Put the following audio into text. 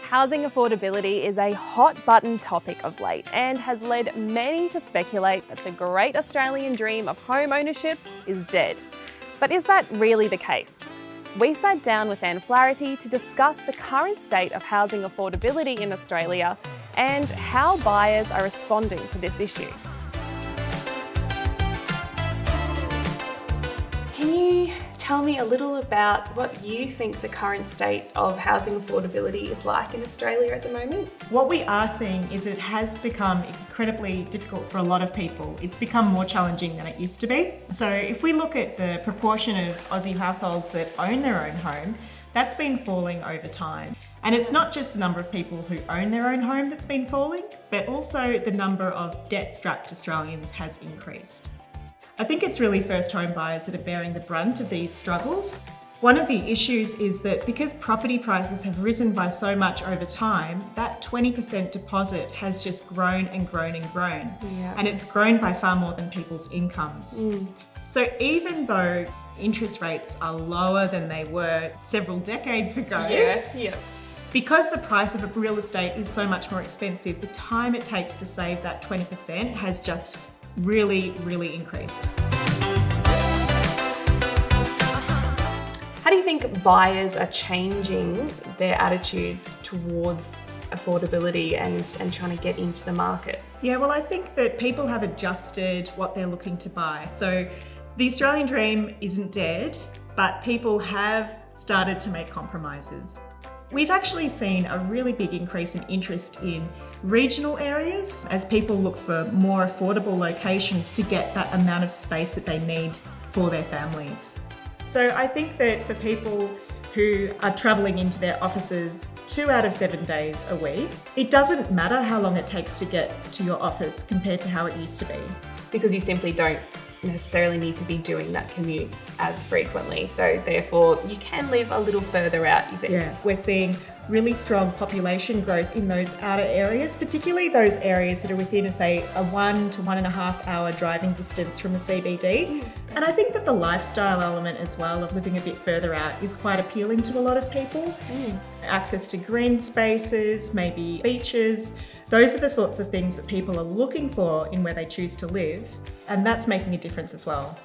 Housing affordability is a hot button topic of late and has led many to speculate that the great Australian dream of home ownership is dead. But is that really the case? We sat down with Anne Flaherty to discuss the current state of housing affordability in Australia and how buyers are responding to this issue. Can you tell me a little about what you think the current state of housing affordability is like in Australia at the moment? What we are seeing is it has become incredibly difficult for a lot of people. It's become more challenging than it used to be. So if we look at the proportion of Aussie households that own their own home, that's been falling over time. And it's not just the number of people who own their own home that's been falling, but also the number of debt-strapped Australians has increased. I think it's really first home buyers that are bearing the brunt of these struggles. One of the issues is that because property prices have risen by so much over time, that 20% deposit has just grown and grown and grown. Yeah. And it's grown by far more than people's incomes. So even though interest rates are lower than they were several decades ago, because the price of a real estate is so much more expensive, the time it takes to save that 20% has just really increased. How do you think buyers are changing their attitudes towards affordability and trying to get into the market? Yeah, well, I think that people have adjusted what they're looking to buy. So the Australian dream isn't dead, but people have started to make compromises. We've actually seen a really big increase in interest in regional areas as people look for more affordable locations to get that amount of space that they need for their families. So I think that for people who are travelling into their offices 2 out of 7 days a week, it doesn't matter how long it takes to get to your office compared to how it used to be. Because you simply don't necessarily need to be doing that commute as frequently. So therefore you can live a little further out, you think? Yeah, we're seeing really strong population growth in those outer areas, particularly those areas that are within, say, a 1 to 1.5 hour driving distance from the CBD. And I think that the lifestyle element as well of living a bit further out is quite appealing to a lot of people. Access to green spaces, maybe beaches. Those are the sorts of things that people are looking for in where they choose to live, and that's making a difference as well.